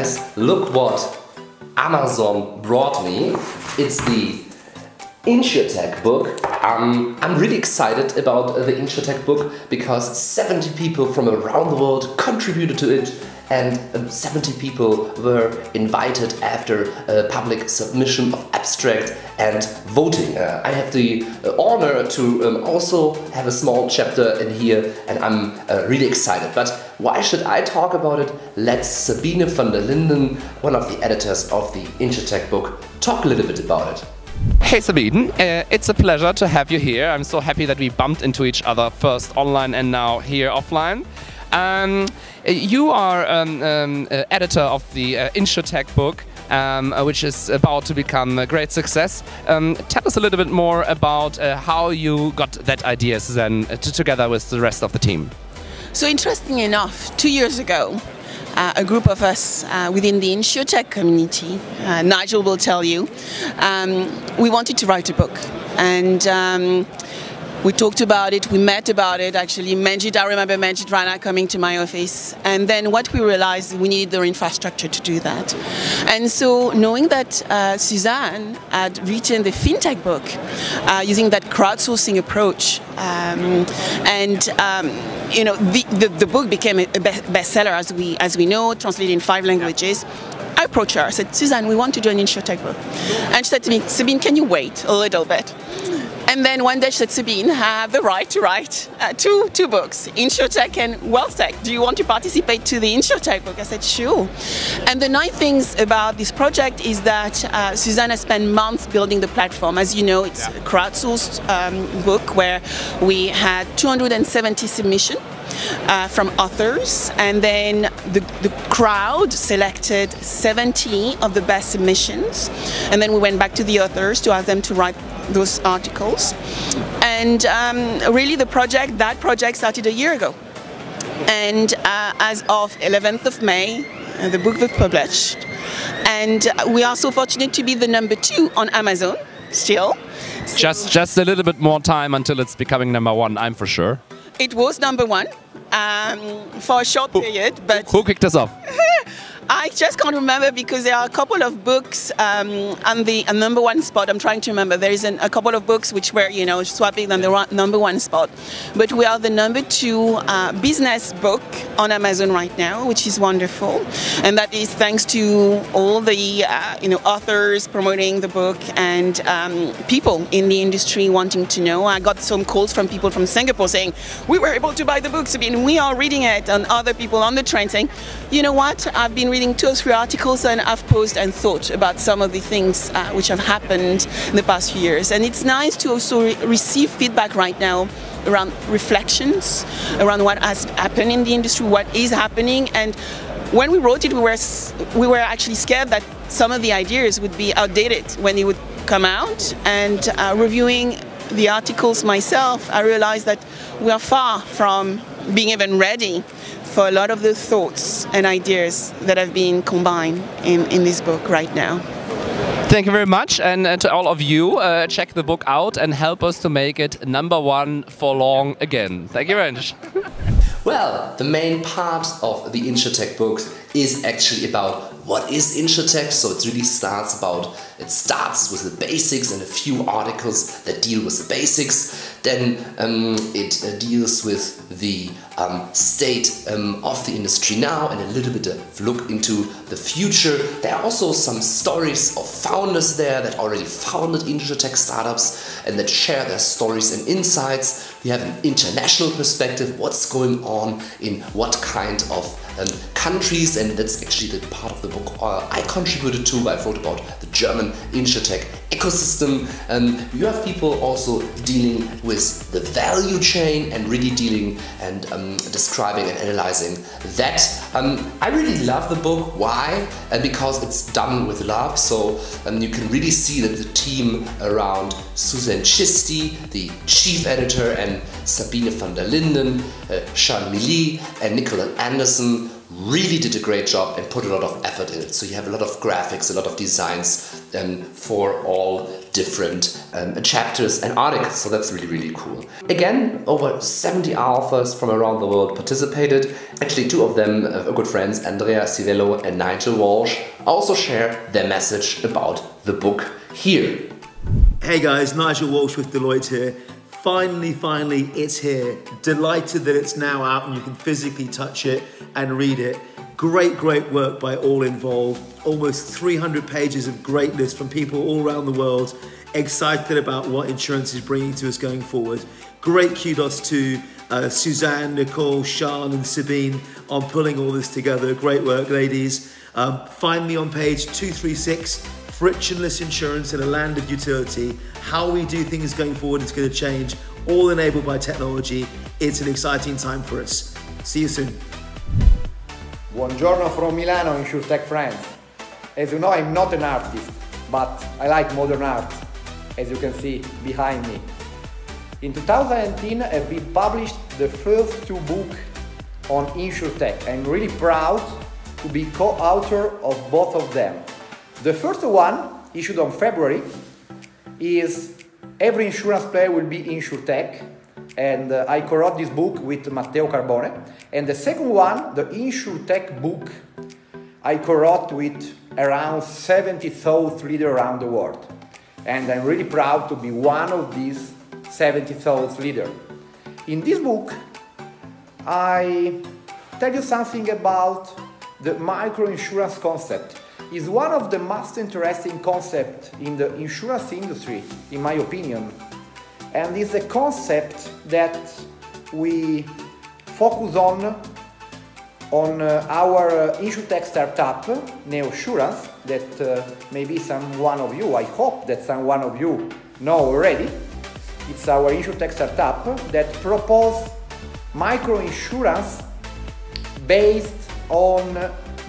guys, look what Amazon brought me. It's the Insurtech book. I'm really excited about the Insurtech book because 70 people from around the world contributed to it, and 70 people were invited after a public submission of abstract and voting. I have the honor to also have a small chapter in here, and I'm really excited. But why should I talk about it? Let Sabine van der Linden, one of the editors of the Insurtech book, talk a little bit about it. Hey Sabine, it's a pleasure to have you here. I'm so happy that we bumped into each other first online and now here offline. You are editor of the Insurtech book, which is about to become a great success. Tell us a little bit more about how you got that idea, Suzanne, together with the rest of the team. So interesting enough, 2 years ago, a group of us within the Insurtech community, Nigel will tell you, we wanted to write a book. And we talked about it, we met about it, actually. I remember Manjit Rana coming to my office. And then what we realized, we needed the infrastructure to do that. And so knowing that Suzanne had written the FinTech book using that crowdsourcing approach, you know, the book became a bestseller, as we know, translated in 5 languages. I approached her, I said, Suzanne, we want to do an Insurtech book. And she said to me, Sabine, can you wait a little bit? And then one day she said, Sabine, I have the right to write two books, Insurtech and WealthTech. Do you want to participate to the Insurtech book? I said, sure. And the nice things about this project is that Suzanne has spent months building the platform. As you know, it's a crowdsourced book where we had 270 submissions. From authors, and then the crowd selected 70 of the best submissions, and then we went back to the authors to ask them to write those articles. And really that project started a year ago, and as of 11th of May the book was published, and we are so fortunate to be the #2 on Amazon still. Just a little bit more time until it's becoming #1, I'm for sure. It was #1 for a short period, but who kicked us off? I just can't remember because there are a couple of books on the #1 spot. I'm trying to remember. There is a couple of books which were, you know, swapping on the #1 spot. But we are the #2 business book on Amazon right now, which is wonderful, and that is thanks to all the you know, authors promoting the book and people in the industry wanting to know. I got some calls from people from Singapore saying we were able to buy the books. I mean, we are reading it, and other people on the train saying, you know what, I've been reading 2 or 3 articles and I've paused and thought about some of the things which have happened in the past few years. And it's nice to also receive feedback right now around reflections, around what has happened in the industry, what is happening. And when we wrote it, we were actually scared that some of the ideas would be outdated when it would come out. And reviewing the articles myself, I realized that we are far from being even ready for a lot of the thoughts and ideas that have been combined in this book right now. Thank you very much, and to all of you, check the book out and help us to make it #1 for long again. Thank you very much. Well, the main part of the Insurtech book is actually about what is Insurtech. So it really starts with the basics and a few articles that deal with the basics. Then it deals with the state of the industry now and a little bit of look into the future. There are also some stories of founders there that already founded Insurtech startups and that share their stories and insights. We have an international perspective, what's going on in what kind of countries, and that's actually the part of the book I contributed to. I wrote about the German Insurtech ecosystem. You have people also dealing with the value chain and really dealing and describing and analyzing that. I really love the book. Why? Because it's done with love. So you can really see that the team around Susan Chisti, the chief editor, and Sabine van der Linden, Sean Millie, and Nicola Anderson really did a great job and put a lot of effort in it. So you have a lot of graphics, a lot of designs for all different chapters and articles. So that's really, really cool. Again, over 70 authors from around the world participated. Actually, two of them are good friends, Andrea Civello and Nigel Walsh, also share their message about the book here. Hey guys, Nigel Walsh with Deloitte here. Finally, it's here. Delighted that it's now out and you can physically touch it and read it. Great work by all involved. Almost 300 pages of greatness from people all around the world, excited about what insurance is bringing to us going forward. Great kudos to Suzanne, Nicole, Sean and Sabine on pulling all this together. Great work, ladies. Finally on page 236, frictionless insurance in a land of utility. How we do things going forward is going to change, all enabled by technology. It's an exciting time for us. See you soon. Buongiorno from Milano, Insurtech friends. As you know, I'm not an artist, but I like modern art, as you can see behind me. In 2018, we published the first two books on Insurtech. I'm really proud to be co-author of both of them. The first one, issued on February, is Every Insurance Player Will Be Insurtech, and I co-wrote this book with Matteo Carbone. And the second one, the Insurtech book, I co-wrote with around 70 thought leaders around the world. And I'm really proud to be one of these 70 thought leaders. In this book, I tell you something about the microinsurance concept. It's one of the most interesting concepts in the insurance industry, in my opinion. And it's a concept that we focus on our Insurtech startup, Neosurance, that maybe someone of you, I hope that someone of you know already. It's our Insurtech startup that proposes microinsurance based on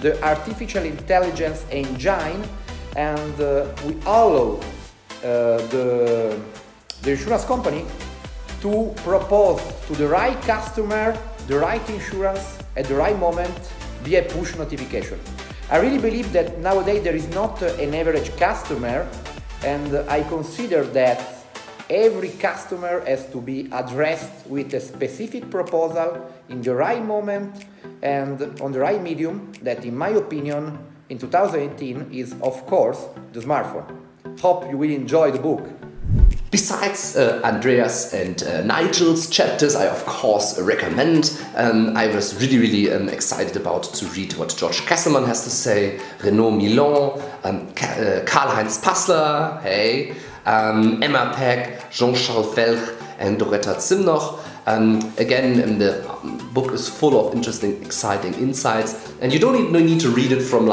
the artificial intelligence engine, and we allow the insurance company to propose to the right customer the right insurance at the right moment via push notification. I really believe that nowadays there is not an average customer, and I consider that every customer has to be addressed with a specific proposal in the right moment and on the right medium that, in my opinion, in 2018 is, of course, the smartphone. Hope you will enjoy the book. Besides Andreas and Nigel's chapters, I of course recommend. I was really excited about to read what George Kesselman has to say, Renaud Milon, Karl-Heinz Passler, hey, Emma Peck, Jean-Charles Felch and Doretta Zimnoch. Again, the book is full of interesting, exciting insights, and you don't need to read it from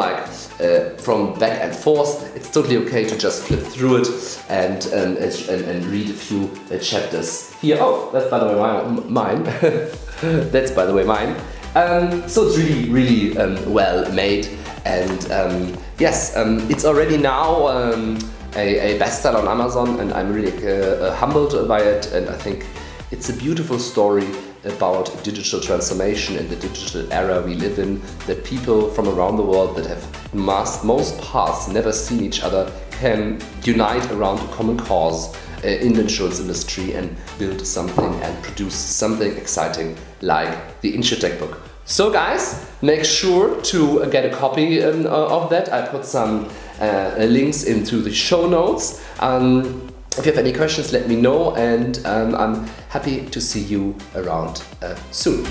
from back and forth. It's totally okay to just flip through it and read a few chapters here. Oh, that's by the way mine. That's by the way mine. So it's really well made, and yes, it's already now a bestseller on Amazon, and I'm really humbled by it, and I think it's a beautiful story about digital transformation in the digital era we live in, that people from around the world that have most parts never seen each other can unite around a common cause in the insurance industry and build something and produce something exciting like the Insurtech book. So guys, make sure to get a copy of that. I put some links into the show notes. If you have any questions, let me know, and I'm happy to see you around soon.